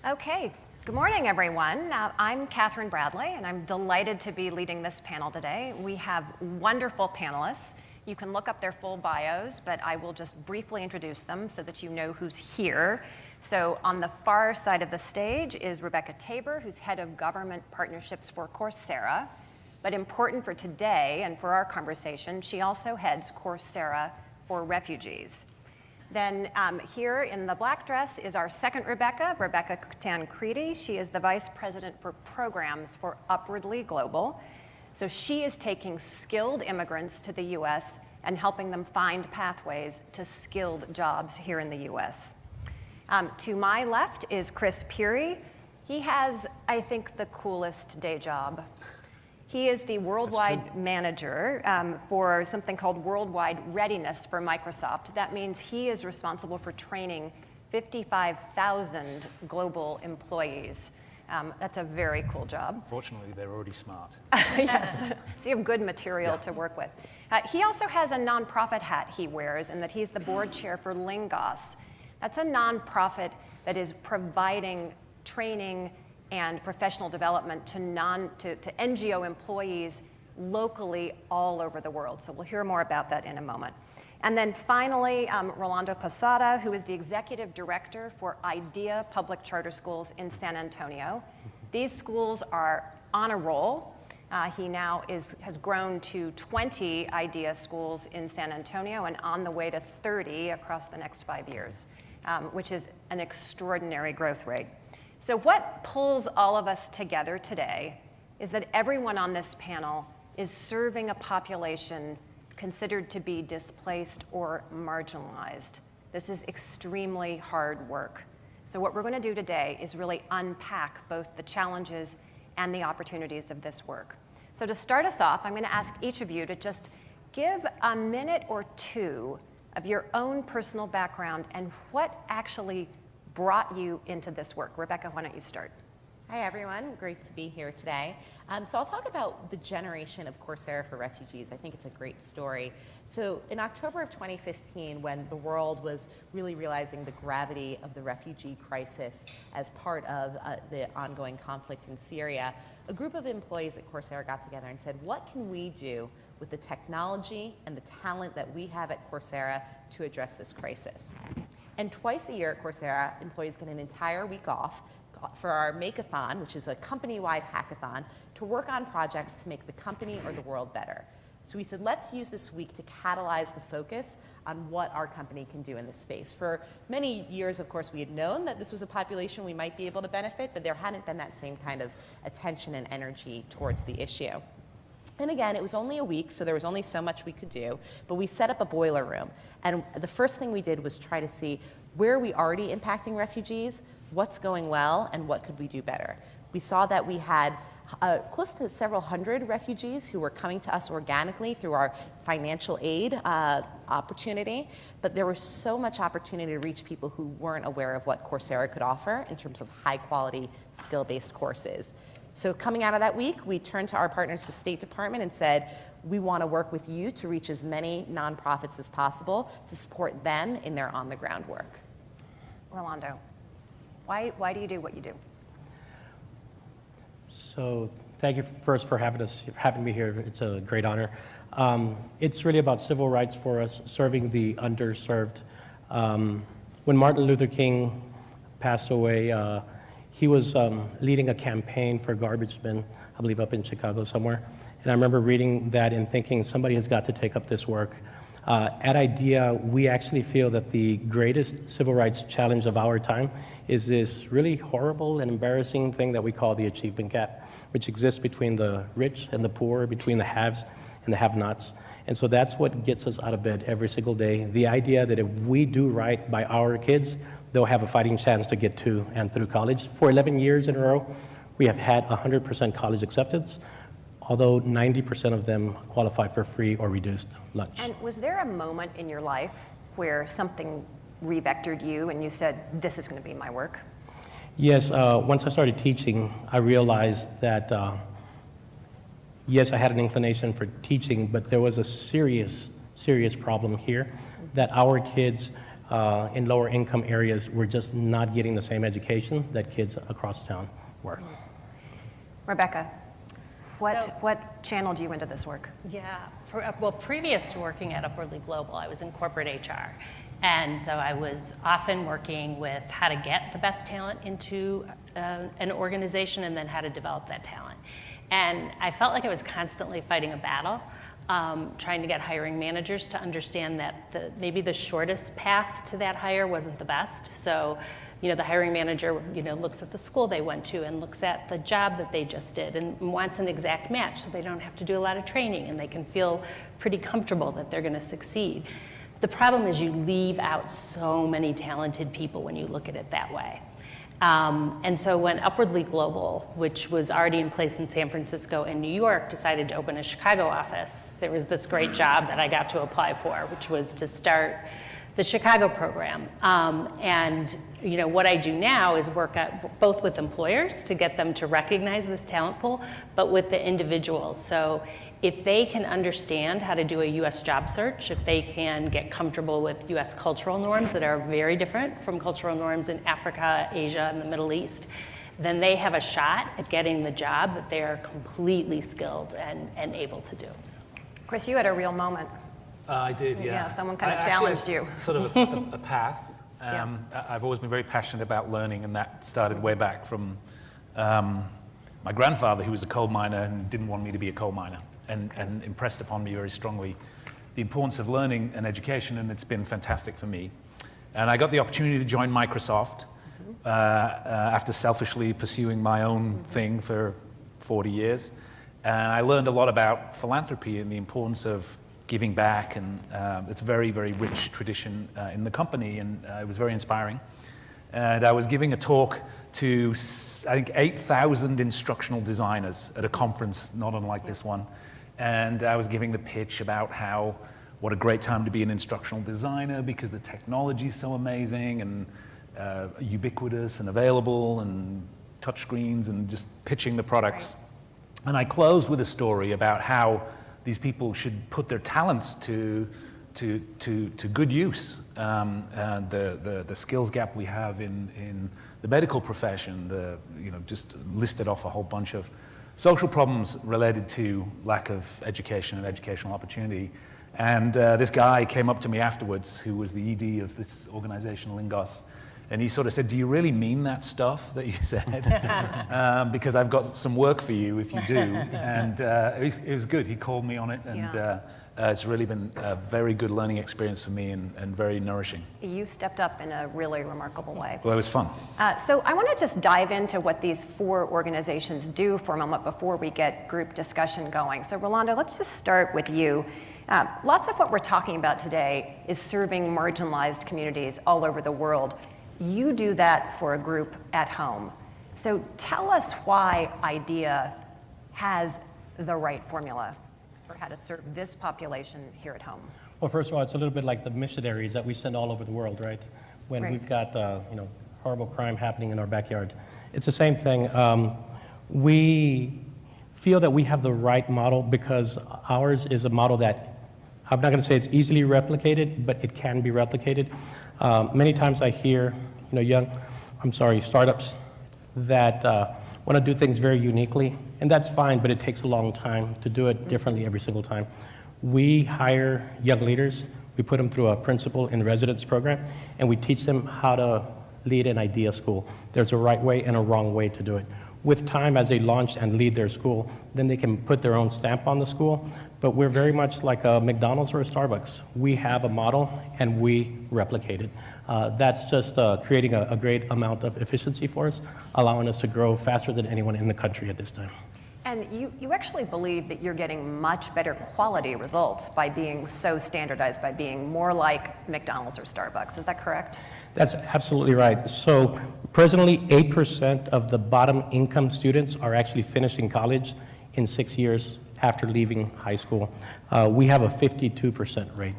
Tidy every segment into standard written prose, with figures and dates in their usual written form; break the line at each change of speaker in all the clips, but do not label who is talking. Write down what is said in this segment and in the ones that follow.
Okay, good morning, everyone. I'm Katherine Bradley, and I'm delighted to be leading this panel today. We have wonderful panelists. You can look up their full bios, but I will just briefly introduce them so that you know who's here. So on the far side of the stage is Rebecca Tabor, who's head of government partnerships for Coursera. But important for today and for our conversation, she also heads Coursera for refugees. Then here in the black dress is our second Rebecca Tancredi. She is the vice president for programs for Upwardly Global. So she is taking skilled immigrants to the US and helping them find pathways to skilled jobs here in the US. To my left is Chris Pirie. He has, I think, the coolest day job. He is the worldwide manager for something called Worldwide Readiness for Microsoft. That means he is responsible for training 55,000 global employees. That's a very cool job.
Fortunately, they're already smart.
Yes, so you have good material to work with. He also has a nonprofit hat he wears in that he's the board chair for Lingos. That's a nonprofit that is providing training and professional development to NGO employees locally all over the world. So we'll hear more about that in a moment. And then finally, Rolando Posada, who is the executive director for IDEA Public Charter Schools in San Antonio. These schools are on a roll. He now has grown to 20 IDEA schools in San Antonio and on the way to 30 across the next 5 years, which is an extraordinary growth rate. So what pulls all of us together today is that everyone on this panel is serving a population considered to be displaced or marginalized. This is extremely hard work. So what we're going to do today is really unpack both the challenges and the opportunities of this work. So to start us off, I'm going to ask each of you to just give a minute or two of your own personal background and what actually brought you into this work. Rebecca, why don't you start?
Hi, everyone. Great to be here today. So I'll talk about the generation of Coursera for refugees. I think it's a great story. So in October of 2015, when the world was really realizing the gravity of the refugee crisis as part of the ongoing conflict in Syria, a group of employees at Coursera got together and said, what can we do with the technology and the talent that we have at Coursera to address this crisis? And twice a year at Coursera, employees get an entire week off for our Make-a-thon, which is a company-wide hackathon, to work on projects to make the company or the world better. So we said, let's use this week to catalyze the focus on what our company can do in this space. For many years, of course, we had known that this was a population we might be able to benefit, but there hadn't been that same kind of attention and energy towards the issue. And again, it was only a week, so there was only so much we could do, but we set up a boiler room. And the first thing we did was try to see where are we already impacting refugees, what's going well, and what could we do better. We saw that we had close to several hundred refugees who were coming to us organically through our financial aid opportunity, but there was so much opportunity to reach people who weren't aware of what Coursera could offer in terms of high-quality, skill-based courses. So coming out of that week, we turned to our partners, the State Department, and said, we want to work with you to reach as many nonprofits as possible to support them in their on-the-ground work.
Rolando, why do you do what you do?
So thank you first for having me here. It's a great honor. It's really about civil rights for us, serving the underserved. When Martin Luther King passed away, he was leading a campaign for garbage men, I believe up in Chicago somewhere. And I remember reading that and thinking somebody has got to take up this work. At IDEA, we actually feel that the greatest civil rights challenge of our time is this really horrible and embarrassing thing that we call the achievement gap, which exists between the rich and the poor, between the haves and the have-nots. And so that's what gets us out of bed every single day. The idea that if we do right by our kids, they'll have a fighting chance to get to and through college. For 11 years in a row, we have had 100% college acceptance, although 90% of them qualify for free or reduced lunch.
And was there a moment in your life where something revectored you and you said, this is going to be my work?
Yes, once I started teaching, I realized that, yes, I had an inclination for teaching, but there was a serious problem here, that our kids in lower income areas were just not getting the same education that kids across town were.
Rebecca,
So-
what channeled you into this work?
Yeah, well, previous to working at Upwardly Global, I was in corporate HR. And so I was often working with how to get the best talent into an organization and then how to develop that talent. And I felt like I was constantly fighting a battle, trying to get hiring managers to understand that maybe the shortest path to that hire wasn't the best. So, the hiring manager, looks at the school they went to and looks at the job that they just did and wants an exact match so they don't have to do a lot of training and they can feel pretty comfortable that they're going to succeed. The problem is you leave out so many talented people when you look at it that way. And so when Upwardly Global, which was already in place in San Francisco and New York, decided to open a Chicago office, there was this great job that I got to apply for, which was to start the Chicago program. And what I do now is work both with employers to get them to recognize this talent pool, but with the individuals. So if they can understand how to do a US job search, if they can get comfortable with US cultural norms that are very different from cultural norms in Africa, Asia, and the Middle East, then they have a shot at getting the job that they are completely skilled and able to do.
Chris, you had a real moment.
I did, yeah.
Yeah, someone kind of
I actually
challenged
have
you.
Sort of a path. I've always been very passionate about learning, and that started way back from my grandfather, who was a coal miner and didn't want me to be a coal miner, and impressed upon me very strongly the importance of learning and education, and it's been fantastic for me. And I got the opportunity to join Microsoft after selfishly pursuing my own thing for 40 years. And I learned a lot about philanthropy and the importance of giving back, and it's a very, very rich tradition in the company, and it was very inspiring. And I was giving a talk to, I think, 8,000 instructional designers at a conference not unlike this one. And I was giving the pitch about what a great time to be an instructional designer because the technology is so amazing and ubiquitous and available and touchscreens and just pitching the products. Right. And I closed with a story about how these people should put their talents to good use. The skills gap we have in the medical profession, just listed off a whole bunch of social problems related to lack of education and educational opportunity. And this guy came up to me afterwards, who was the ED of this organization, Lingos, and he sort of said, "Do you really mean that stuff that you said? Because I've got some work for you if you do." And it was good. He called me on it, and it's really been a very good learning experience for me and very nourishing.
You stepped up in a really remarkable way.
Well, it was fun.
So I want to just dive into what these 4 organizations do for a moment before we get group discussion going. So Rolando, let's just start with you. Lots of what we're talking about today is serving marginalized communities all over the world. You do that for a group at home. So tell us why IDEA has the right formula for how to serve this population here at home.
Well, first of all, it's a little bit like the missionaries that we send all over the world, right? When we've got horrible crime happening in our backyard. It's the same thing. We feel that we have the right model because ours is a model that, I'm not going to say it's easily replicated, but it can be replicated. Many times I hear, startups that want to do things very uniquely, and that's fine, but it takes a long time to do it differently every single time. We hire young leaders, we put them through a principal in residence program, and we teach them how to lead an IDEA school. There's a right way and a wrong way to do it. With time, as they launch and lead their school, then they can put their own stamp on the school, but we're very much like a McDonald's or a Starbucks. We have a model, and we replicate it. That's just creating a great amount of efficiency for us, allowing us to grow faster than anyone in the country at this time.
And you actually believe that you're getting much better quality results by being so standardized, by being more like McDonald's or Starbucks. Is that correct?
That's absolutely right. So presently, 8% of the bottom income students are actually finishing college in 6 years after leaving high school. We have a 52% rate.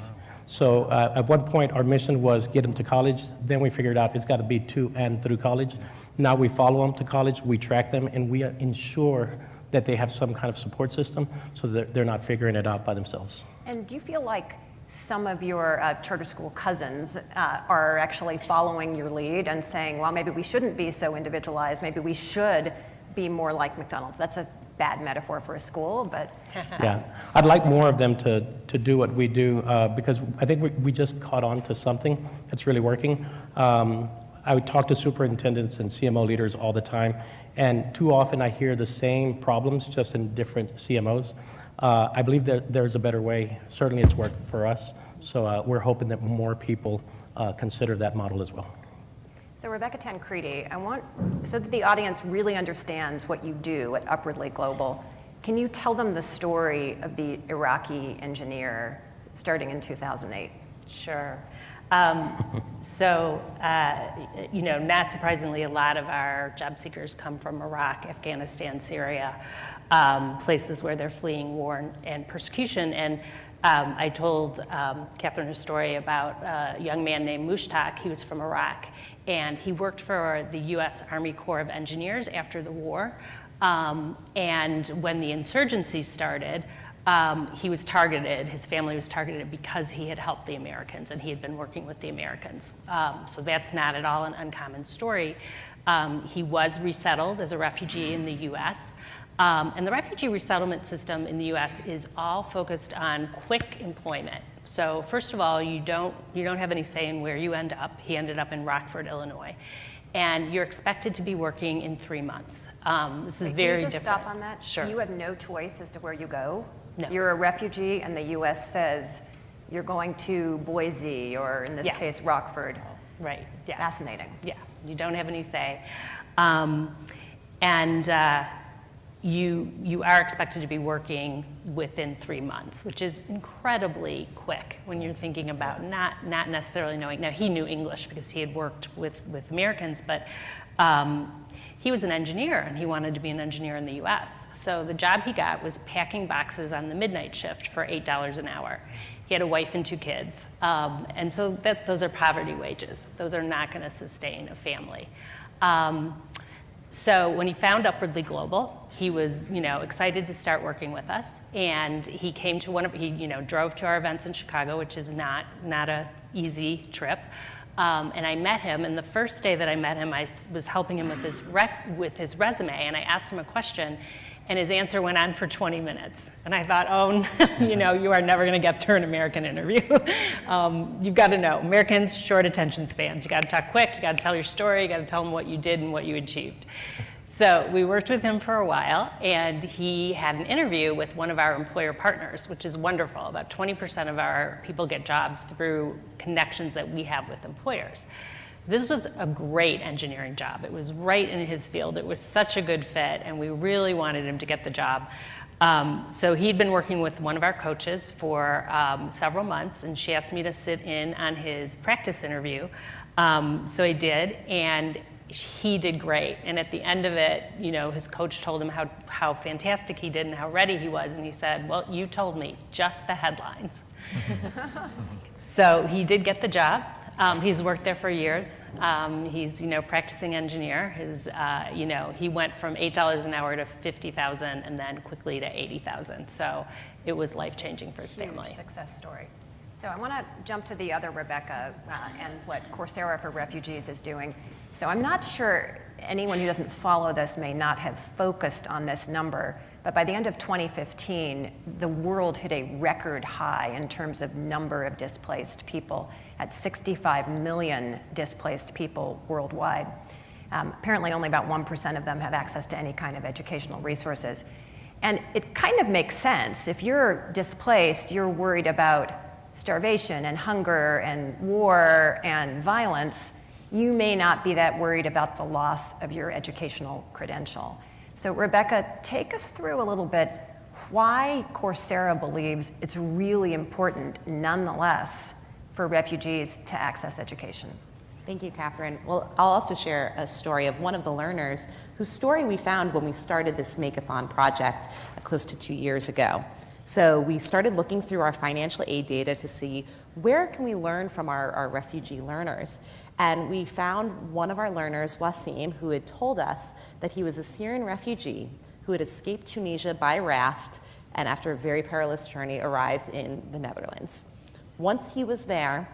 So at one point, our mission was get them to college. Then we figured out it's got to be to and through college. Now we follow them to college, we track them, and we ensure that they have some kind of support system so that they're not figuring it out by themselves.
And do you feel like some of your charter school cousins are actually following your lead and saying, well, maybe we shouldn't be so individualized, maybe we should be more like McDonald's. That's a bad metaphor for a school, but.
Yeah, I'd like more of them to do what we do because I think we just caught on to something that's really working. I would talk to superintendents and CMO leaders all the time, and too often I hear the same problems just in different CMOs. I believe that there's a better way. Certainly it's worked for us, so we're hoping that more people consider that model as well.
So Rebecca Tancredi, so that the audience really understands what you do at Upwardly Global, can you tell them the story of the Iraqi Engineer starting in 2008?
Sure. Not surprisingly, a lot of our job seekers come from Iraq, Afghanistan, Syria, places where they're fleeing war and persecution. And I told Katherine a story about a young man named Mushtaq. He was from Iraq, and he worked for the U.S. Army Corps of Engineers after the war. And when the insurgency started, he was targeted, his family was targeted because he had helped the Americans and he had been working with the Americans. So that's not at all an uncommon story. He was resettled as a refugee in the US. And the refugee resettlement system in the US is all focused on quick employment. So first of all, you don't have any say in where you end up. He ended up in Rockford, Illinois. And you're expected to be working in 3 months. This is very different.
Can you just stop on that?
Sure.
You have no choice as to where you go?
No.
You're a refugee and the US says you're going to Boise or in this
Yes.
case Rockford.
Right, yeah.
Fascinating.
Yeah, you don't have any say. You are expected to be working within 3 months, which is incredibly quick when you're thinking about not necessarily knowing. Now, he knew English because he had worked with Americans, but he was an engineer and he wanted to be an engineer in the US. So the job he got was packing boxes on the midnight shift for $8 an hour. He had a wife and 2 kids. And so those are poverty wages. Those are not going to sustain a family. So when he found Upwardly Global, he was, excited to start working with us, and he came to he drove to our events in Chicago, which is not a easy trip. And I met him, and the first day that I met him, I was helping him with his resume, and I asked him a question, and his answer went on for 20 minutes. And I thought, oh, you are never going to get through an American interview. You've got to know, Americans, short attention spans. You got to talk quick, you got to tell your story, you got to tell them what you did and what you achieved. So we worked with him for a while, and he had an interview with one of our employer partners, which is wonderful. About 20% of our people get jobs through connections that we have with employers. This was a great engineering job. It was right in his field. It was such a good fit, and we really wanted him to get the job. So he'd been working with one of our coaches for several months, and she asked me to sit in on his practice interview. So I did, and he did great. And at the end of it, his coach told him how fantastic he did and how ready he was. And he said, well, you told me just the headlines. So he did get the job. He's worked there for years. He's, practicing engineer. He went from $8 an hour to $50,000 and then quickly to $80,000. So it was life-changing for his family.
Huge success story. So I want to jump to the other Rebecca and what Coursera for Refugees is doing. So I'm not sure anyone who doesn't follow this may not have focused on this number, but by the end of 2015, the world hit a record high in terms of number of displaced people at 65 million displaced people worldwide. Apparently only about 1% of them have access to any kind of educational resources. And it kind of makes sense. If you're displaced, you're worried about starvation and hunger and war and violence. You may not be that worried about the loss of your educational credential. So Rebecca, take us through a little bit why Coursera believes it's really important, nonetheless, for refugees to access education.
Thank you, Katherine. Well, I'll also share a story of one of the learners whose story we found when we started this Make-a-thon project close to 2 years ago. So we started looking through our financial aid data to see where can we learn from our refugee learners. And we found one of our learners, Wasim, who had told us that he was a Syrian refugee who had escaped Tunisia by raft and after a very perilous journey arrived in the Netherlands. Once he was there,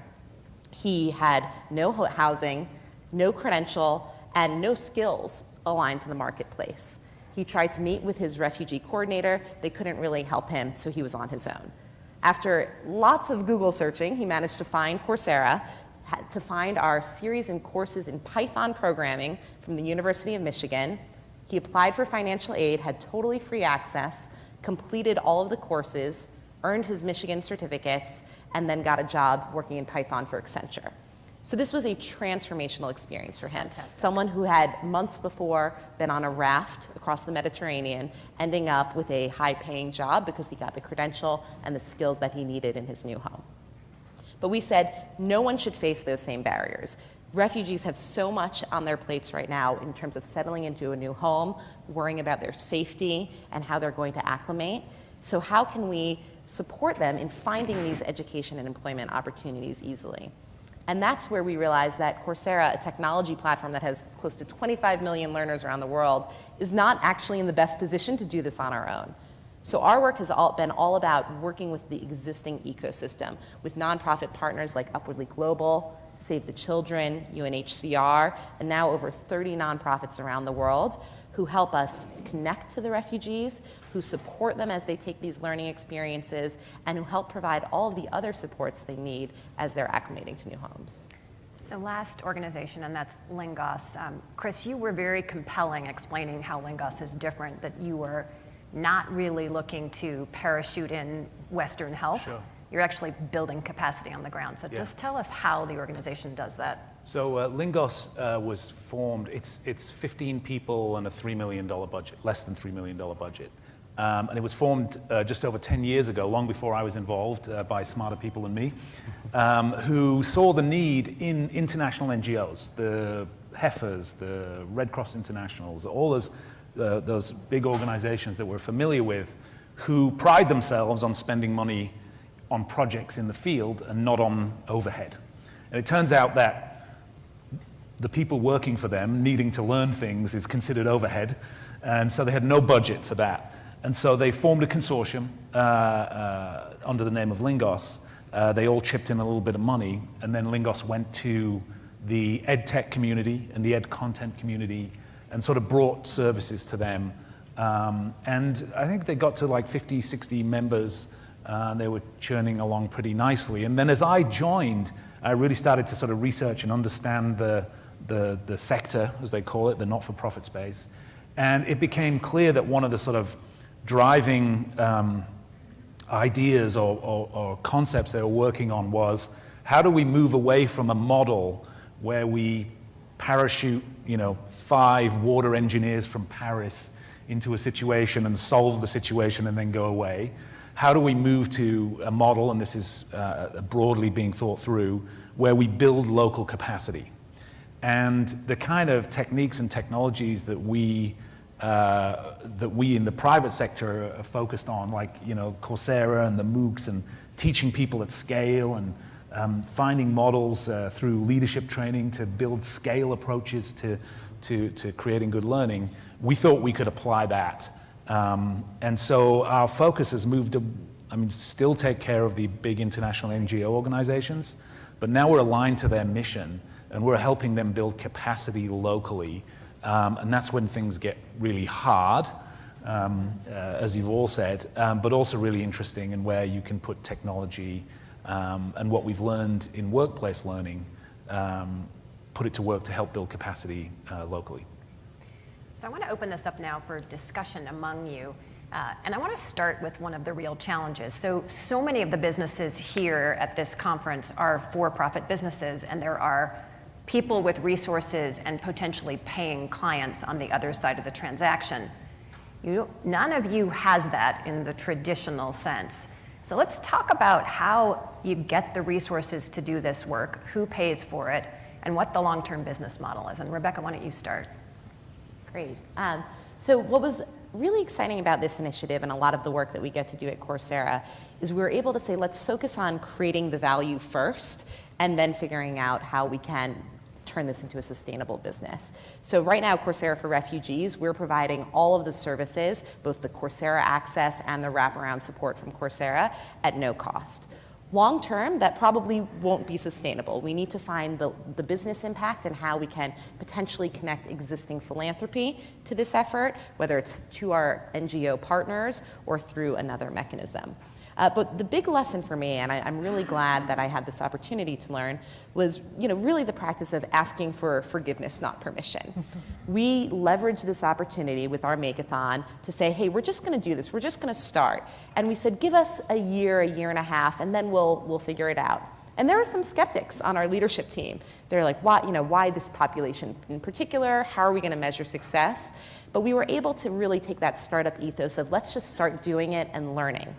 he had no housing, no credential, and no skills aligned to the marketplace. He tried to meet with his refugee coordinator. They couldn't really help him, so he was on his own. After lots of Google searching, he managed to find Coursera, to find our series and courses in Python programming from the University of Michigan. He applied for financial aid, had totally free access, completed all of the courses, earned his Michigan certificates, and then got a job working in Python for Accenture. So this was a transformational experience for him.
Fantastic.
Someone who had months before been on a raft across the Mediterranean, ending up with a high-paying job because he got the credential and the skills that he needed in his new home. But we said no one should face those same barriers. Refugees have so much on their plates right now in terms of settling into a new home, worrying about their safety and how they're going to acclimate. So how can we support them in finding these education and employment opportunities easily? And that's where we realized that Coursera, a technology platform that has close to 25 million learners around the world, is not actually in the best position to do this on our own. So our work has been all about working with the existing ecosystem, with nonprofit partners like Upwardly Global, Save the Children, UNHCR, and now over 30 nonprofits around the world who help us connect to the refugees, who support them as they take these learning experiences, and who help provide all of the other supports they need as they're acclimating to new homes.
So last organization, and that's Lingos. Chris, you were very compelling explaining how Lingos is different, that you were not really looking to parachute in Western help.
Sure.
You're actually building capacity on the ground. So just tell us how the organization does that.
So Lingos was formed, it's 15 people and a $3 million budget, less than $3 million budget. And it was formed just over 10 years ago, long before I was involved, by smarter people than me, who saw the need in international NGOs, the Heifers, the Red Cross Internationals, all those big organizations that we're familiar with, who pride themselves on spending money on projects in the field and not on overhead. And it turns out that the people working for them needing to learn things is considered overhead, and so they had no budget for that. And so they formed a consortium under the name of Lingos. They all chipped in a little bit of money, and then Lingos went to the ed tech community and the ed content community and sort of brought services to them. And I think they got to like 50, 60 members. They were churning along pretty nicely. And then as I joined, I really started to sort of research and understand the sector, as they call it, the not-for-profit space. And it became clear that one of the sort of driving ideas or concepts they were working on was, how do we move away from a model where we parachute, 5 water engineers from Paris into a situation and solve the situation and then go away? How do we move to a model, and this is broadly being thought through, where we build local capacity? And the kind of techniques and technologies that we in the private sector are focused on, like Coursera and the MOOCs, and teaching people at scale, and finding models through leadership training to build scale approaches to creating good learning, we thought we could apply that. And so our focus has moved to, still take care of the big international NGO organizations, but now we're aligned to their mission, and we're helping them build capacity locally. And that's when things get really hard, as you've all said, but also really interesting, and where you can put technology and what we've learned in workplace learning, put it to work to help build capacity locally.
So I want to open this up now for discussion among you. And I want to start with one of the real challenges. So many of the businesses here at this conference are for-profit businesses, and there are people with resources and potentially paying clients on the other side of the transaction. None of you has that in the traditional sense. So let's talk about how you get the resources to do this work, who pays for it, and what the long-term business model is. And Rebecca, why don't you start?
Great. So what was really exciting about this initiative and a lot of the work that we get to do at Coursera is we were able to say, let's focus on creating the value first and then figuring out how we can turn this into a sustainable business. So right now, Coursera for Refugees, we're providing all of the services, both the Coursera access and the wraparound support from Coursera, at no cost. Long term, that probably won't be sustainable. We need to find the business impact and how we can potentially connect existing philanthropy to this effort, whether it's to our NGO partners or through another mechanism. But the big lesson for me, and I'm really glad that I had this opportunity to learn, was really the practice of asking for forgiveness, not permission. We leveraged this opportunity with our Make-a-thon to say, hey, we're just going to do this. We're just going to start. And we said, give us a year and a half, and then we'll figure it out. And there were some skeptics on our leadership team. They're like, why this population in particular? How are we going to measure success? But we were able to really take that startup ethos of let's just start doing it and learning.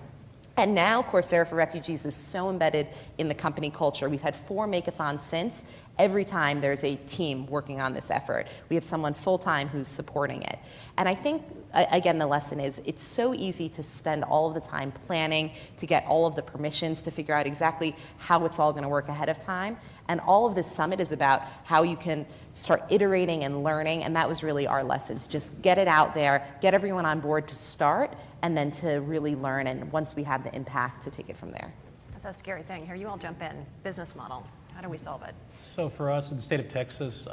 And now Coursera for Refugees is so embedded in the company culture. We've had 4 Make-a-thons since. Every time there's a team working on this effort. We have someone full-time who's supporting it. And I think, again, the lesson is it's so easy to spend all of the time planning, to get all of the permissions, to figure out exactly how it's all going to work ahead of time. And all of this summit is about how you can start iterating and learning, and that was really our lesson, to just get it out there, get everyone on board to start, and then to really learn, and once we have the impact, to take it from there.
That's a scary thing. Here, you all jump in. Business model. How do we solve it?
So for us in the state of Texas,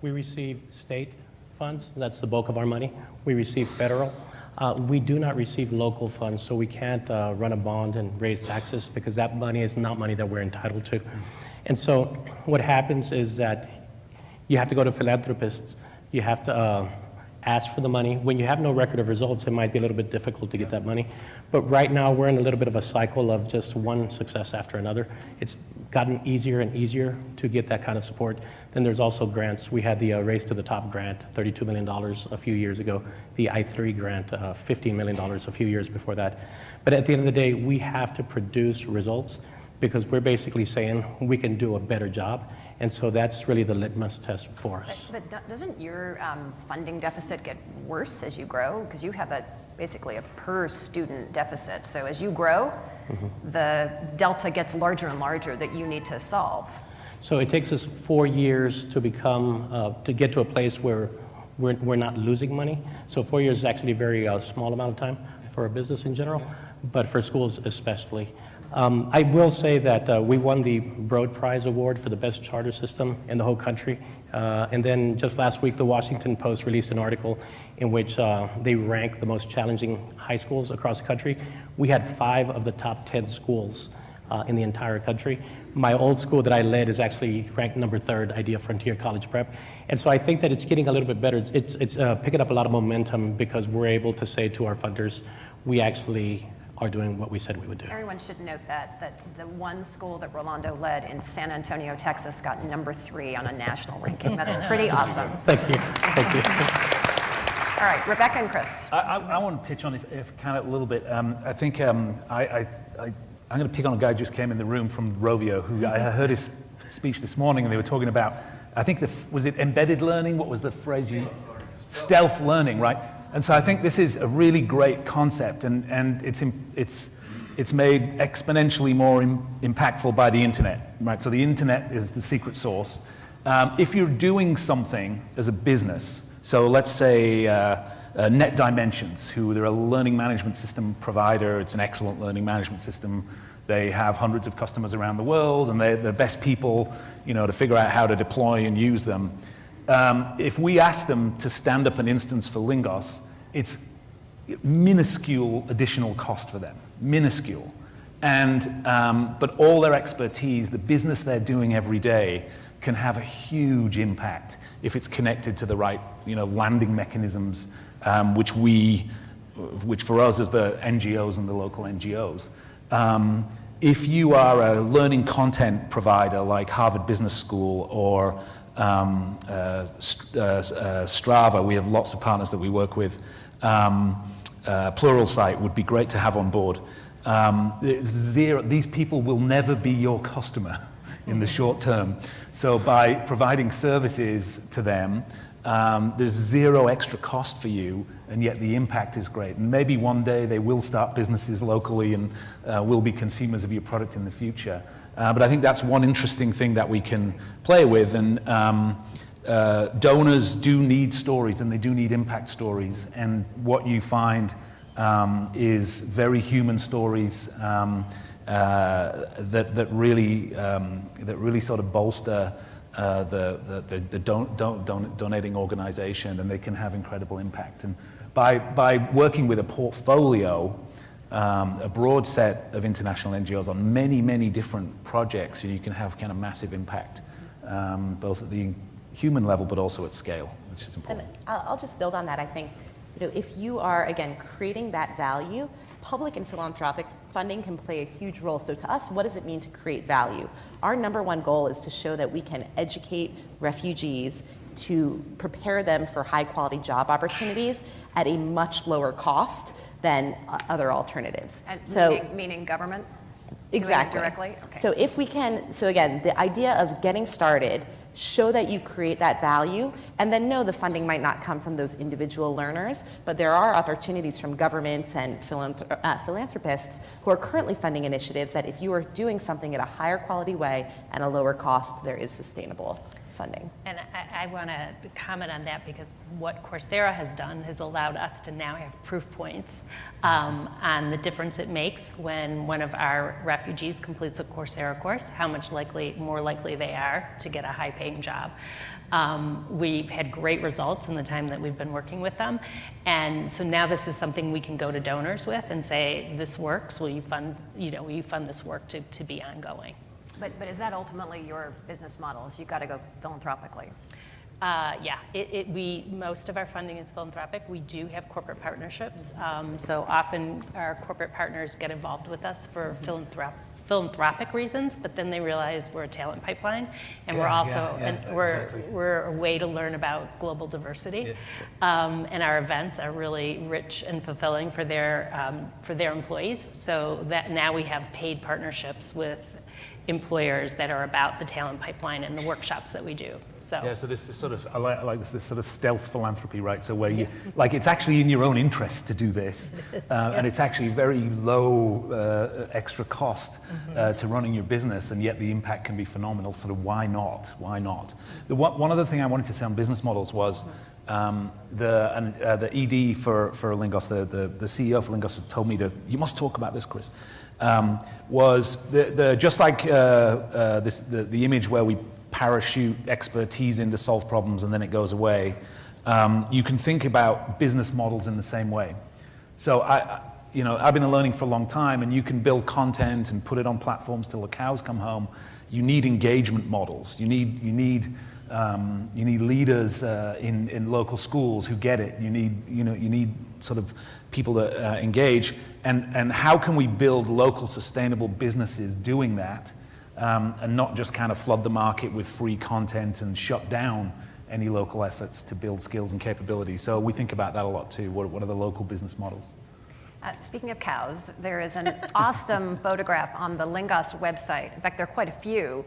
we receive state funds. That's the bulk of our money. We receive federal. We do not receive local funds, so we can't run a bond and raise taxes because that money is not money that we're entitled to. And so what happens is that you have to go to philanthropists. You have to ask for the money. When you have no record of results, it might be a little bit difficult to get that money. But right now, we're in a little bit of a cycle of just one success after another. It's gotten easier and easier to get that kind of support. Then there's also grants. We had the Race to the Top grant, $32 million a few years ago. The I3 grant, $15 million a few years before that. But at the end of the day, we have to produce results because we're basically saying we can do a better job. And so that's really the litmus test for us.
But doesn't your funding deficit get worse as you grow? Because you have basically a per student deficit. So as you grow, the delta gets larger and larger that you need to solve.
So it takes us 4 years to to get to a place where we're not losing money. So 4 years is actually a very small amount of time for a business in general, but for schools especially. I will say that we won the Broad Prize Award for the best charter system in the whole country. And then just last week, the Washington Post released an article in which they ranked the most challenging high schools across the country. We had 5 of the top 10 schools in the entire country. My old school that I led is actually ranked number 3rd, Idea Frontier College Prep. And so I think that it's getting a little bit better. It's picking up a lot of momentum because we're able to say to our funders, we actually are doing what we said we would do.
Everyone should note that the one school that Rolando led in San Antonio, Texas, got number 3 on a national ranking. That's pretty awesome.
Thank you. Thank you.
All right, Rebecca and Chris.
I want to pitch on, if kind of a little bit. I think I'm going to pick on a guy who just came in the room from Rovio, who I heard his speech this morning, and they were talking about, I think, was it embedded learning? What was the phrase you? Stealth learning, right? And so I think this is a really great concept, and it's made exponentially more impactful by the internet, right? So the internet is the secret sauce. If you're doing something as a business, so let's say Net Dimensions, they're a learning management system provider. It's an excellent learning management system. They have hundreds of customers around the world, and they're the best people, to figure out how to deploy and use them. If we ask them to stand up an instance for Lingos, it's minuscule additional cost for them, minuscule. But all their expertise, the business they're doing every day, can have a huge impact if it's connected to the right, landing mechanisms, which for us is the NGOs and the local NGOs. If you are a learning content provider like Harvard Business School or Strava, we have lots of partners that we work with. Pluralsight would be great to have on board. These people will never be your customer in the short term. So by providing services to them, there's 0 extra cost for you, and yet the impact is great. And maybe one day they will start businesses locally and will be consumers of your product in the future. But I think that's one interesting thing that we can play with. And donors do need stories, and they do need impact stories. And what you find is very human stories that really sort of bolster the donating organization, and they can have incredible impact. And by working with a portfolio, a broad set of international NGOs on many different projects, you can have kind of massive impact, both at the human level but also at scale, which is important.
And I'll just build on that. I think, if you are, again, creating that value, public and philanthropic funding can play a huge role. So to us, what does it mean to create value? Our number one goal is to show that we can educate refugees to prepare them for high quality job opportunities at a much lower cost than other alternatives.
And
so
meaning government?
exactly.
Doing it directly? Okay.
So if we can, so again, the idea of getting started, show that you create that value, and then know the funding might not come from those individual learners, but there are opportunities from governments and philanthropists who are currently funding initiatives that if you are doing something at a higher quality way and a lower cost, there is sustainable funding.
And I want to comment on that because what Coursera has done has allowed us to now have proof points on the difference it makes when one of our refugees completes a Coursera course, how much more likely they are to get a high-paying job. We've had great results in the time that we've been working with them, and so now this is something we can go to donors with and say, this works, will you fund this work to be ongoing?
But is that ultimately your business model? Is you've got to go philanthropically?
Yeah, most of our funding is philanthropic. We do have corporate partnerships. So often our corporate partners get involved with us for philanthropic reasons, but then they realize we're a talent pipeline, and we're a way to learn about global diversity. And our events are really rich and fulfilling for their employees. So that now we have paid partnerships with employers that are about the talent pipeline and the workshops that we do. So
yeah, so this is sort of, I like this sort of stealth philanthropy, right? So where you, like, it's actually in your own interest to do this, and it's actually very low extra cost to running your business, and yet the impact can be phenomenal. Sort of, why not? Why not? One other thing I wanted to say on business models was the ED for Lingos, the CEO for Lingos told me you must talk about this, Chris. Was just like the image where we parachute expertise in to solve problems and then it goes away, you can think about business models in the same way. So I've been learning for a long time, and you can build content and put it on platforms till the cows come home. You need engagement models. You need leaders in local schools who get it. You need sort of people that engage. And how can we build local sustainable businesses doing that, and not just kind of flood the market with free content and shut down any local efforts to build skills and capabilities? So we think about that a lot too. What are the local business models?
Speaking of cows, there is an awesome photograph on the Lingos website. In fact, there are quite a few.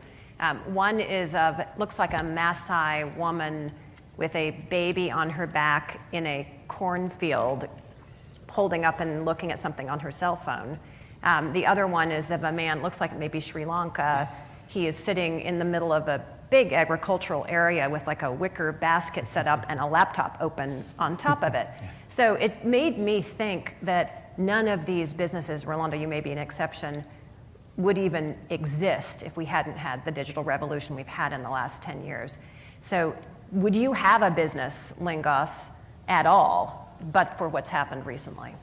One is of, looks like a Maasai woman with a baby on her back in a cornfield, holding up and looking at something on her cell phone. The other one is of a man, looks like maybe Sri Lanka. He is sitting in the middle of a big agricultural area with like a wicker basket set up and a laptop open on top of it. So it made me think that none of these businesses, Rolando, you may be an exception, would even exist if we hadn't had the digital revolution we've had in the last 10 years. So would you have a business, Lingos, at all, but for what's happened recently?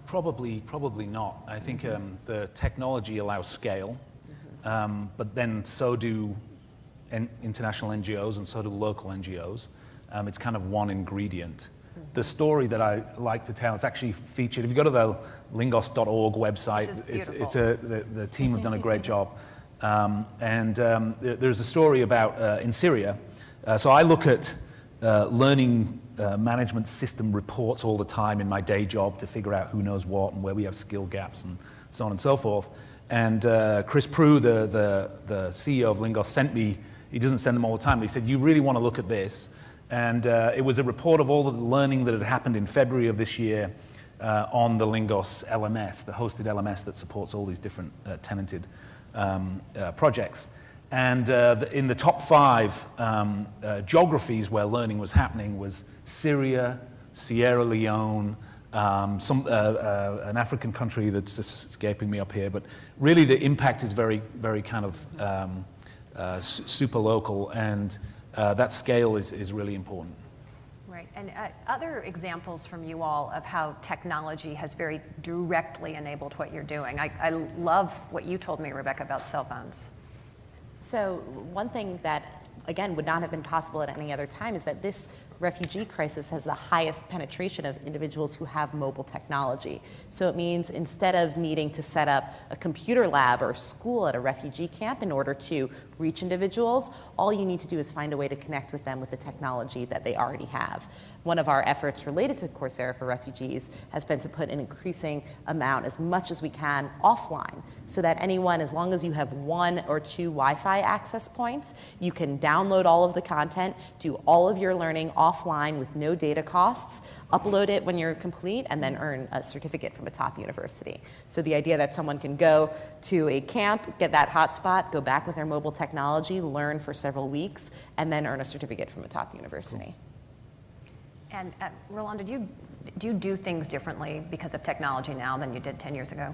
Probably not. I think the technology allows scale, but then so do international NGOs and so do local NGOs. It's kind of one ingredient. The story that I like to tell is actually featured. If you go to the lingos.org website, the team have done a great job. There's a story about in Syria. So I look at learning management system reports all the time in my day job to figure out who knows what and where we have skill gaps and so on and so forth. And Chris Prue, the CEO of Lingos, sent me. He doesn't send them all the time, but he said, you really want to look at this. And it was a report of all the learning that had happened in February of this year on the Lingos LMS, the hosted LMS that supports all these different tenanted projects. And in the top 5 geographies where learning was happening was Syria, Sierra Leone, an African country that's escaping me up here, but really the impact is very, very kind of super local, and that scale is really important.
Right, and other examples from you all of how technology has very directly enabled what you're doing. I love what you told me, Rebecca, about cell phones.
So one thing that, again, would not have been possible at any other time is that this refugee crisis has the highest penetration of individuals who have mobile technology. So it means instead of needing to set up a computer lab or school at a refugee camp in order to reach individuals, all you need to do is find a way to connect with them with the technology that they already have. One of our efforts related to Coursera for Refugees has been to put an increasing amount, as much as we can, offline, so that anyone, as long as you have 1 or 2 Wi-Fi access points, you can download all of the content, do all of your learning offline with no data costs, upload it when you're complete, and then earn a certificate from a top university. So the idea that someone can go to a camp, get that hotspot, go back with their mobile technology, learn for several weeks, and then earn a certificate from a top university.
And Rolando, do you do things differently because of technology now than you did 10 years ago?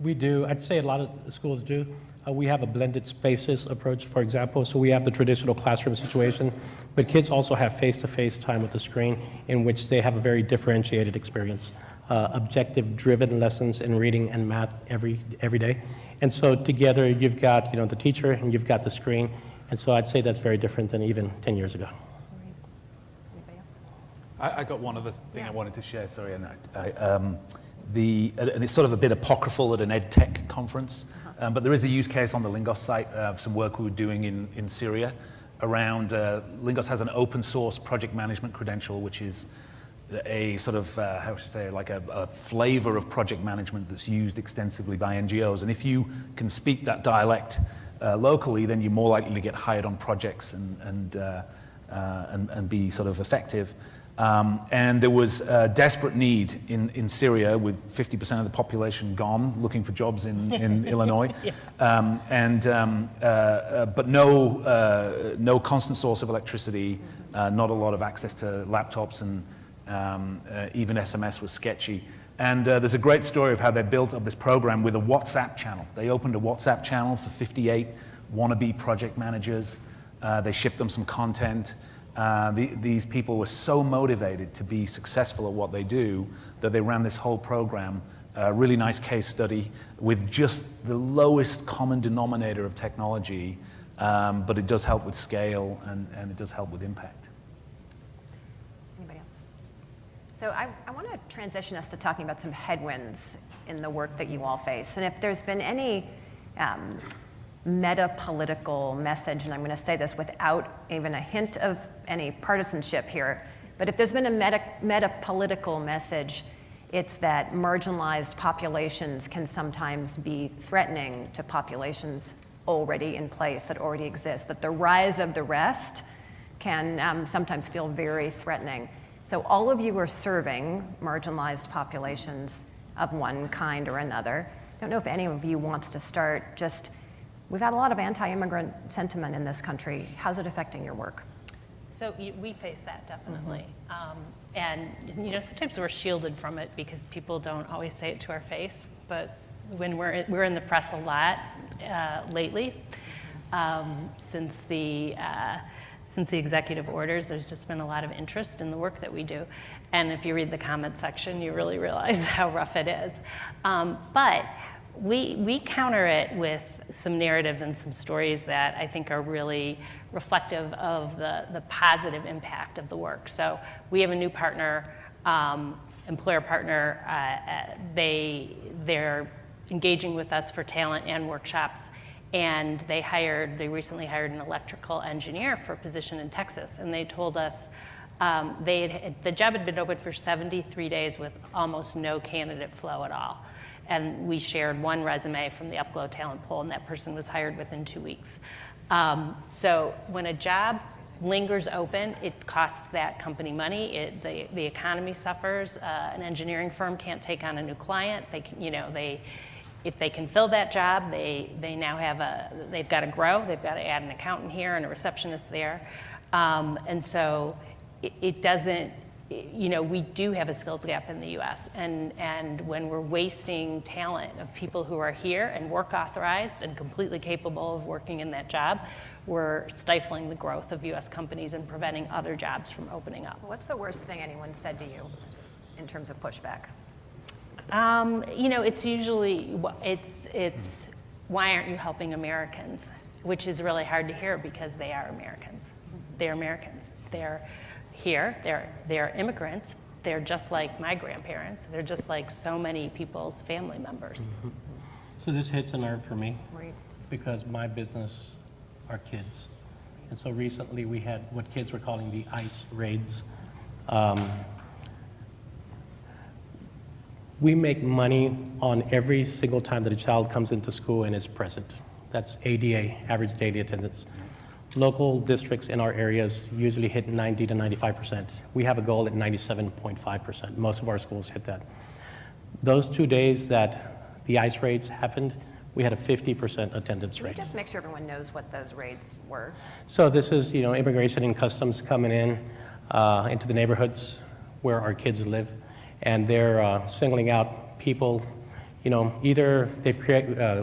We do. I'd say a lot of schools do. We have a blended spaces approach, for example. So we have the traditional classroom situation, but kids also have face-to-face time with the screen in which they have a very differentiated experience. Objective-driven lessons in reading and math every day. And so together you've got the teacher and you've got the screen. And so I'd say that's very different than even 10 years ago.
Anybody else?
I got one other thing I wanted to share, sorry, and and it's sort of a bit apocryphal at an ed tech conference, but there is a use case on the Lingos site of some work we were doing in Syria around, Lingos has an open source project management credential, which is a sort of, how should I say, like a flavor of project management that's used extensively by NGOs. And if you can speak that dialect locally, then you're more likely to get hired on projects and be sort of effective. And there was a desperate need in Syria, with 50% of the population gone looking for jobs in Illinois, but no constant source of electricity, not a lot of access to laptops, and even SMS was sketchy. And there's a great story of how they built up this program with a WhatsApp channel. They opened a WhatsApp channel for 58 wannabe project managers. They shipped them some content. These people were so motivated to be successful at what they do that they ran this whole program, a really nice case study with just the lowest common denominator of technology, but it does help with scale and it does help with impact.
Anybody else? So I want to transition us to talking about some headwinds in the work that you all face. And if there's been any meta-political message, and I'm going to say this without even a hint of any partisanship here, but if there's been a meta-political message, it's that marginalized populations can sometimes be threatening to populations already in place, that already exist, that the rise of the rest can sometimes feel very threatening. So all of you are serving marginalized populations of one kind or another. I don't know if any of you wants to start. Just, we've had a lot of anti-immigrant sentiment in this country. How's it affecting your work?
So we face that definitely. And sometimes we're shielded from it because people don't always say it to our face, but when we're in the press a lot lately, since the executive orders, there's just been a lot of interest in the work that we do. And if you read the comment section, you really realize how rough it is. But we counter it with some narratives and some stories that I think are really reflective of the positive impact of the work. So we have a new partner, employer partner. They're engaging with us for talent and workshops. And they recently hired an electrical engineer for a position in Texas. And they told us the job had been open for 73 days with almost no candidate flow at all. And we shared one resume from the Upglow talent pool, and that person was hired within 2 weeks. So when a job lingers open, it costs that company money. The economy suffers. An engineering firm can't take on a new client. If they can fill that job, they now they've got to grow. They've got to add an accountant here and a receptionist there. And so it doesn't you know, we do have a skills gap in the US, and when we're wasting talent of people who are here and work authorized and completely capable of working in that job, we're stifling the growth of US companies and preventing other jobs from opening up.
What's the worst thing anyone said to you in terms of pushback?
You know, it's usually, it's why aren't you helping Americans? Which is really hard to hear because they are Americans. They're Americans. They're here, they're immigrants. They're just like my grandparents. They're just like so many people's family members.
So this hits a nerve for me
Right.
because my business are kids. And so recently we had what kids were calling the ICE raids. We make money on every single time that a child comes into school and is present. That's ADA, average daily attendance. Local districts in our areas usually hit 90 to 95%. We have a goal at 97.5%. Most of our schools hit that. Those 2 days that the ICE raids happened, we had a 50% attendance
Can you
rate.
just make sure everyone knows what those raids were?
So this is, you know, immigration and customs coming in into the neighborhoods where our kids live, and they're singling out people, you know, either they've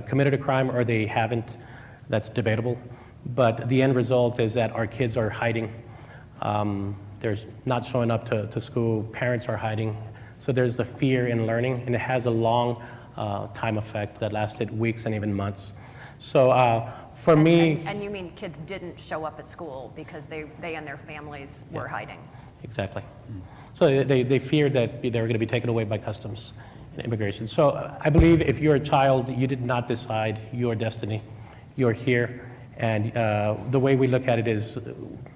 committed a crime or they haven't. That's debatable. But the end result is that our kids are hiding. They're not showing up to school. Parents are hiding. So there's the fear in learning, and it has a long time effect that lasted weeks and even months. So for me...
And you mean kids didn't show up at school because they and their families were hiding?
Exactly. So they feared that they were going to be taken away by customs and immigration. So I believe if you're a child, you did not decide your destiny. You're here. And the way we look at it is,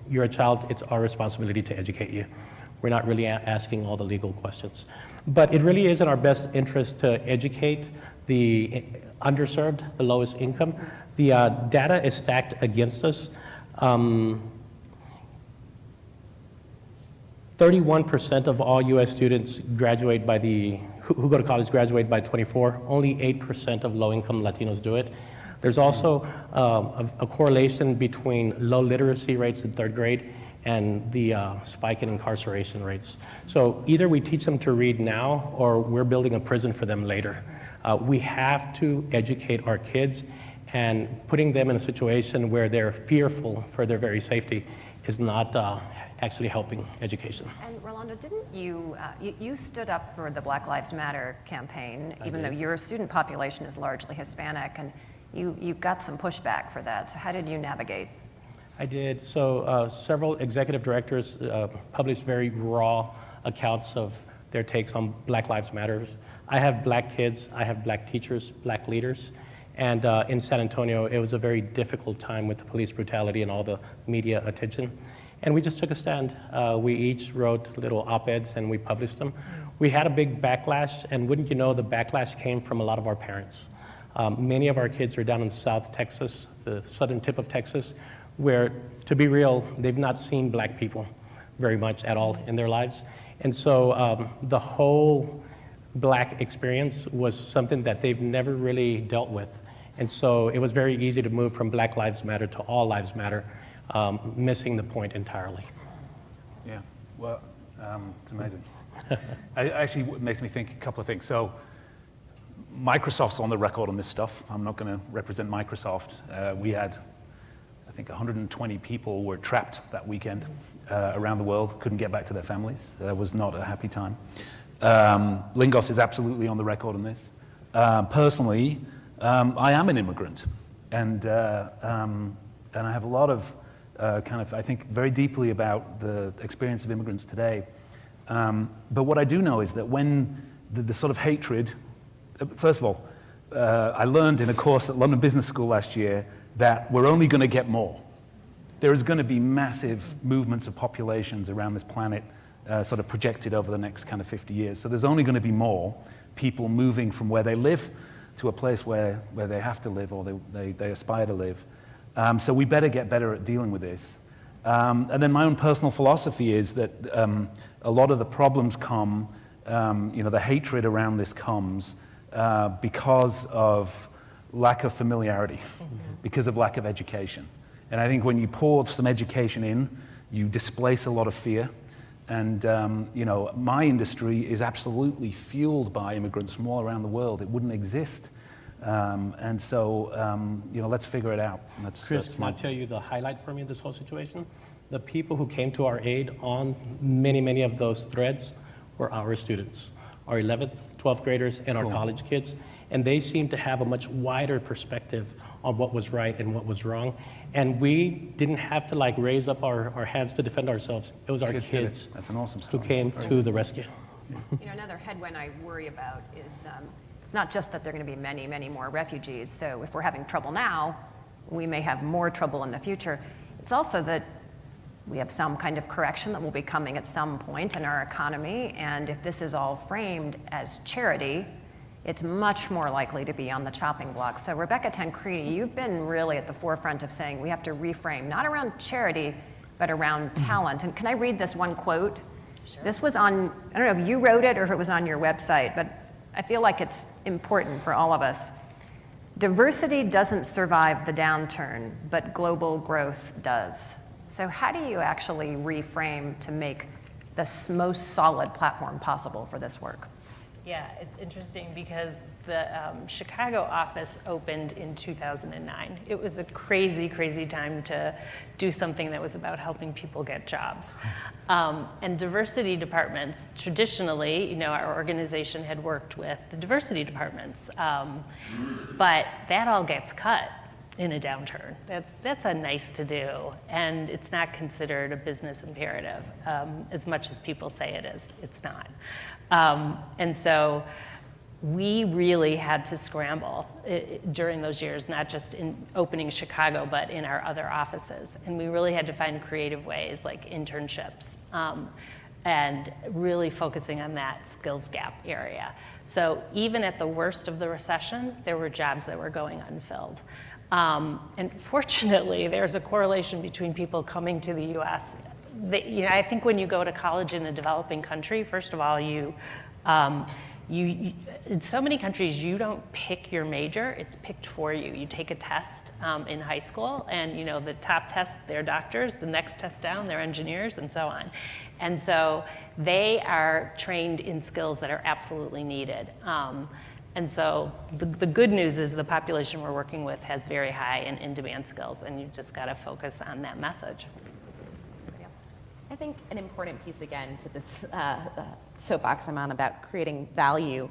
you're a child, it's our responsibility to educate you. We're not really asking all the legal questions. But it really is in our best interest to educate the underserved, the lowest income. The data is stacked against us. 31% of all US students graduate who go to college graduate by 24. Only 8% of low-income Latinos do it. There's also a correlation between low literacy rates in third grade and the spike in incarceration rates. So either we teach them to read now or we're building a prison for them later. We have to educate our kids, and putting them in a situation where they're fearful for their very safety is not actually helping education.
And Rolando, didn't you, you stood up for the Black Lives Matter campaign, even though your student population is largely Hispanic, and you got some pushback for that. So how did you navigate?
I did. So several executive directors published very raw accounts of their takes on Black Lives Matter. I have black kids, I have black teachers, black leaders, and in San Antonio, it was a very difficult time with the police brutality and all the media attention. And we just took a stand. We each wrote little op-eds and we published them. We had a big backlash, and wouldn't you know, the backlash came from a lot of our parents. Many of our kids are down in South Texas, the southern tip of Texas, where, to be real, they've not seen black people very much at all in their lives. And so the whole black experience was something that they've never really dealt with. And so it was very easy to move from Black Lives Matter to All Lives Matter, missing the point entirely.
Yeah, well, it's amazing. Actually, it makes me think a couple of things. So Microsoft's on the record on this stuff. I'm not going to represent Microsoft. We had, I think, 120 people were trapped that weekend around the world, couldn't get back to their families. That was not a happy time. Lingos is absolutely on the record on this. Personally, I am an immigrant, and I have a lot of I think very deeply about the experience of immigrants today. But what I do know is that when the sort of hatred, first of all, I learned in a course at London Business School last year that we're only going to get more. There is going to be massive movements of populations around this planet sort of projected over the next kind of 50 years. So there's only going to be more people moving from where they live to a place where they have to live or they aspire to live. So we better get better at dealing with this. And then my own personal philosophy is that a lot of the problems come, the hatred around this comes because of lack of familiarity, because of lack of education. And I think when you pour some education in, you displace a lot of fear. And you know, my industry is absolutely fueled by immigrants from all around the world. It wouldn't exist. And so, you know, let's figure it out.
Chris, can I tell you the highlight for me in this whole situation? The people who came to our aid on many of those threads were our students, our 11th, 12th graders, and our college kids. And they seemed to have a much wider perspective on what was right and what was wrong. And we didn't have to like raise up our hands to defend ourselves. It was our kids
That's an awesome
who
story.
came to the rescue.
You know, another headwind I worry about is it's not just that there are going to be many more refugees. So if we're having trouble now, we may have more trouble in the future. It's also that we have some kind of correction that will be coming at some point in our economy. And if this is all framed as charity, it's much more likely to be on the chopping block. So Rebecca Tancredi, you've been really at the forefront of saying we have to reframe, not around charity, but around talent. And can I read this one quote? Sure. This was on, I don't know if you wrote it or if it was on your website, but I feel like it's important for all of us. Diversity doesn't survive the downturn, but global growth does. So how do you actually reframe to make the most solid platform possible for this work?
Yeah, it's interesting because the Chicago office opened in 2009. It was a crazy time to do something that was about helping people get jobs. And diversity departments, traditionally, you know, our organization had worked with the diversity departments, but that all gets cut in a downturn. That's a nice to do, and it's not considered a business imperative as much as people say it is. It's not. And so we really had to scramble during those years, not just in opening Chicago, but in our other offices. And we really had to find creative ways like internships and really focusing on that skills gap area. So even at the worst of the recession, there were jobs that were going unfilled. And fortunately, there's a correlation between people coming to the US. You know, I think when you go to college in a developing country, first of all, you in so many countries, you don't pick your major, it's picked for you. You take a test in high school, and you know, the top test, they're doctors, the next test down, they're engineers, and so on. And so they are trained in skills that are absolutely needed. And so the good news is the population we're working with has very high and in-demand skills, and you've just got to focus on that message.
I think an important piece, again, to this soapbox I'm on about creating value,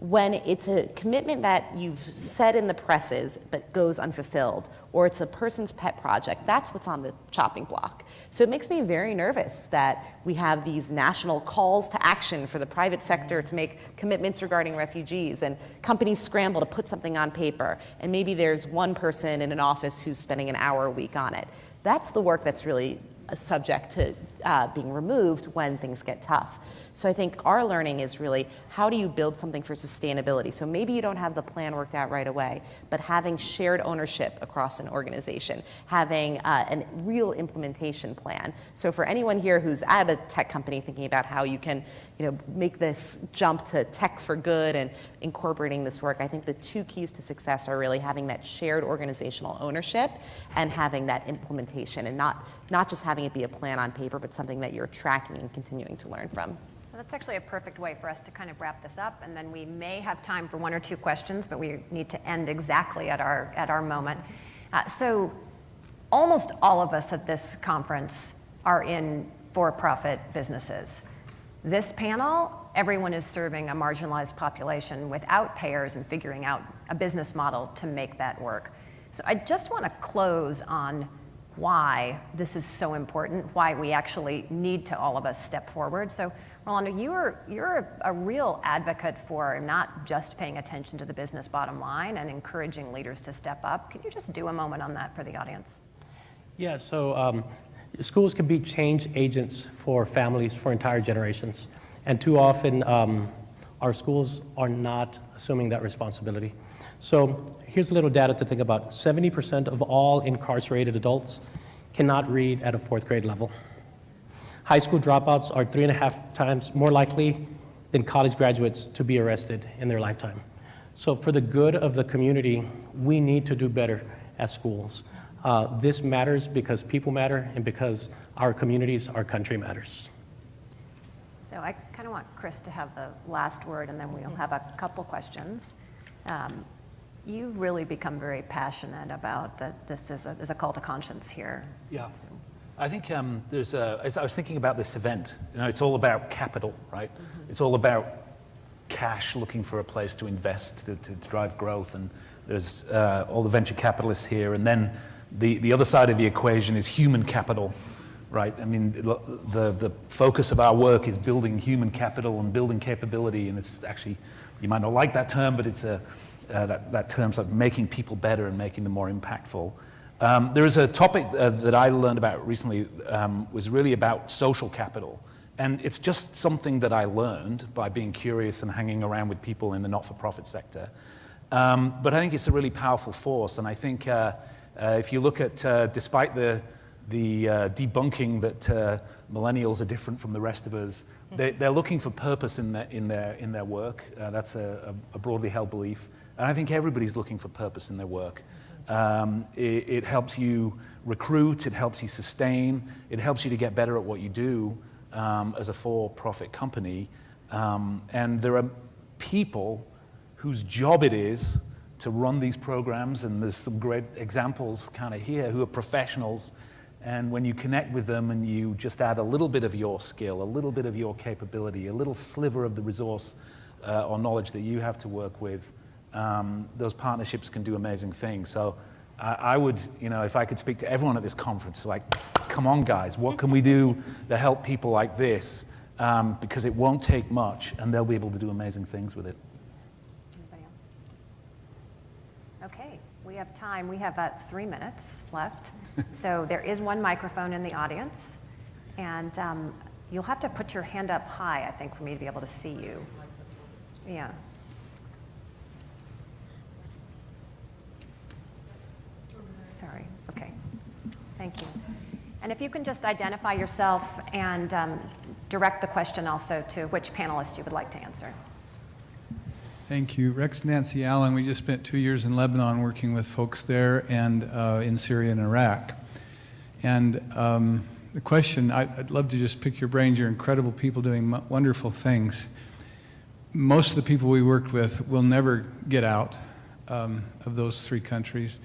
when it's a commitment that you've said in the presses but goes unfulfilled, or it's a person's pet project, that's what's on the chopping block. So it makes me very nervous that we have these national calls to action for the private sector to make commitments regarding refugees, and companies scramble to put something on paper, and maybe there's one person in an office who's spending an hour a week on it. That's the work that's really subject to being removed when things get tough. So I think our learning is really, how do you build something for sustainability? So maybe you don't have the plan worked out right away, but having shared ownership across an organization, having a real implementation plan. So for anyone here who's at a tech company thinking about how you can, you know, make this jump to tech for good and incorporating this work, I think the two keys to success are really having that shared organizational ownership and having that implementation, and not just having it be a plan on paper, but something that you're tracking and continuing to learn from.
So that's actually a perfect way for us to kind of wrap this up, and then we may have time for one or two questions, but we need to end exactly at our moment. So almost all of us at this conference are in for-profit businesses. This panel, everyone is serving a marginalized population without payers and figuring out a business model to make that work. So I just want to close on why this is so important, why we actually need to all of us step forward. So Rolando, you're a real advocate for not just paying attention to the business bottom line and encouraging leaders to step up. Could you just do a moment on that for the audience?
Yeah, so schools can be change agents for families for entire generations. And too often, our schools are not assuming that responsibility. So here's a little data to think about. 70% of all incarcerated adults cannot read at a 4th grade level. High school dropouts are 3.5 times more likely than college graduates to be arrested in their lifetime. So for the good of the community, we need to do better as schools. This matters because people matter and because our communities, our country matters.
So I kind of want Chris to have the last word, and then we'll have a couple questions. You've really become very passionate about that there's a call to conscience here.
Yeah.
So,
I think as I was thinking about this event, it's all about capital, right? It's all about cash, looking for a place to invest, to drive growth, and there's all the venture capitalists here, and then the other side of the equation is human capital, right? I mean, the focus of our work is building human capital and building capability, and it's actually, you might not like that term, but it's that term's like making people better and making them more impactful. There is a topic that I learned about recently, was really about social capital. And it's just something that I learned by being curious and hanging around with people in the not-for-profit sector. But I think it's a really powerful force. And I think if you look at, despite the debunking that millennials are different from the rest of us, they're looking for purpose in their work. That's a broadly held belief. And I think everybody's looking for purpose in their work. It helps you recruit, it helps you sustain, it helps you to get better at what you do as a for-profit company. And there are people whose job it is to run these programs, and there's some great examples kind of here who are professionals. And when you connect with them and you just add a little bit of your skill, a little bit of your capability, a little sliver of the resource or knowledge that you have to work with, those partnerships can do amazing things. So I would, if I could speak to everyone at this conference, like, come on guys, what can we do to help people like this? Because it won't take much and they'll be able to do amazing things with it.
anybody else? Okay, we have time. We have about 3 minutes left. So there is one microphone in the audience, and you'll have to put your hand up high, I think, for me to be able to see you. Yeah. Sorry, okay, thank you. And if you can just identify yourself and direct the question also to which panelist you would like to answer.
Thank you. Rex Nancy Allen. We just spent 2 years in Lebanon working with folks there and in Syria and Iraq. And the question, I'd love to just pick your brains. You're incredible people doing wonderful things. Most of the people we worked with will never get out of those 3 countries.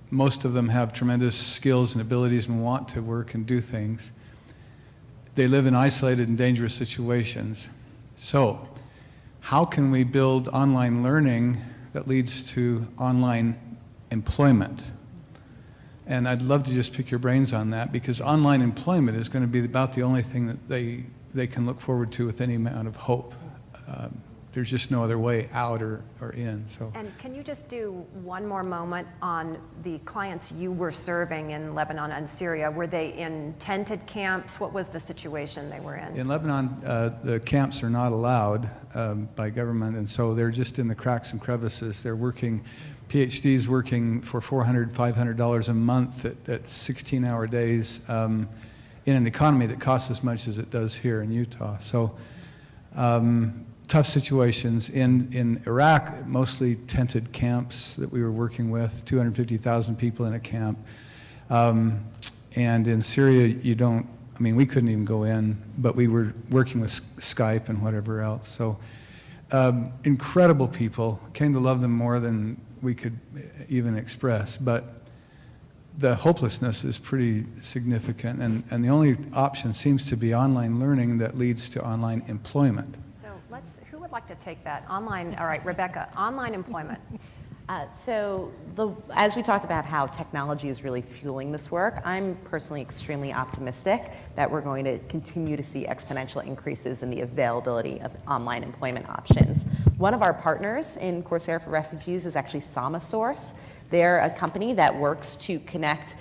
Most of them have tremendous skills and abilities and want to work and do things. They live in isolated and dangerous situations. So, how can we build online learning that leads to online employment? And I'd love to just pick your brains on that, because online employment is going to be about the only thing that they can look forward to with any amount of hope. There's just no other way out or in. So.
And can you just do one more moment on the clients you were serving in Lebanon and Syria? Were they in tented camps? What was the situation they were in?
In Lebanon, the camps are not allowed by government, and so they're just in the cracks and crevices. They're working, PhDs working for $400, $500 a month at 16-hour days in an economy that costs as much as it does here in Utah. So. Tough situations. In Iraq, mostly tented camps that we were working with, 250,000 people in a camp. And in Syria, we couldn't even go in, but we were working with Skype and whatever else. So incredible people, came to love them more than we could even express. But the hopelessness is pretty significant, and the only option seems to be online learning that leads to online employment.
Who would like to take that? Online, all right, Rebecca, online employment.
As we talked about how technology is really fueling this work, I'm personally extremely optimistic that we're going to continue to see exponential increases in the availability of online employment options. One of our partners in Coursera for Refugees is actually SamaSource. They're a company that works to connect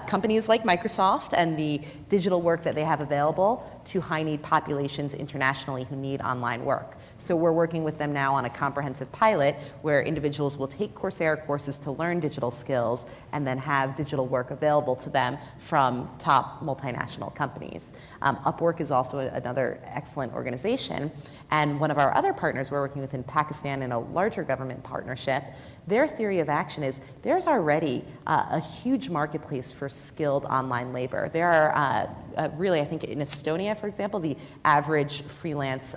companies like Microsoft and the digital work that they have available to high-need populations internationally who need online work. So we're working with them now on a comprehensive pilot where individuals will take Coursera courses to learn digital skills and then have digital work available to them from top multinational companies. Upwork is also another excellent organization. And one of our other partners we're working with in Pakistan in a larger government partnership, their theory of action is there's already a huge marketplace for skilled online labor. There are really, I think in Estonia, for example, the average freelance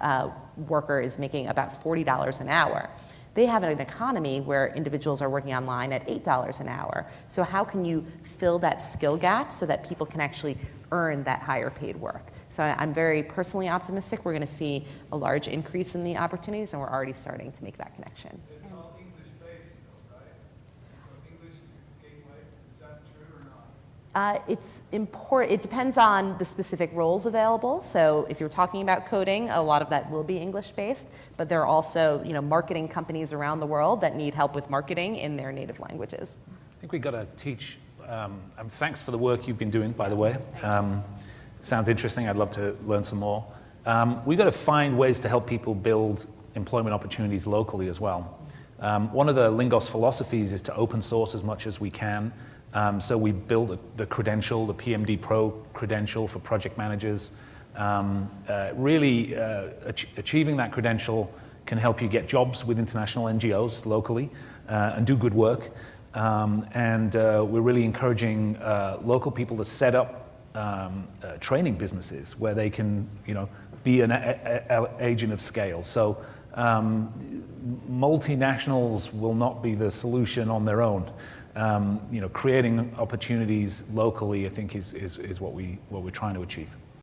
worker is making about $40 an hour. They have an economy where individuals are working online at $8 an hour. So how can you fill that skill gap so that people can actually earn that higher paid work? So I'm very personally optimistic we're going to see a large increase in the opportunities, and we're already starting to make that connection.
It's all English-based, though, right? So English is the gateway. Is that true or not?
It's important. It depends on the specific roles available. So if you're talking about coding, a lot of that will be English-based. But there are also, marketing companies around the world that need help with marketing in their native languages.
I think we've got to teach, and thanks for the work you've been doing, by the way. Sounds interesting. I'd love to learn some more. We've got to find ways to help people build employment opportunities locally as well. One of the Lingos philosophies is to open source as much as we can. So we built the credential, the PMD Pro credential for project managers. Achieving that credential can help you get jobs with international NGOs locally and do good work. We're really encouraging local people to set up training businesses where they can, be an agent of scale. So multinationals will not be the solution on their own. Creating opportunities locally, I think, is what we're trying to achieve.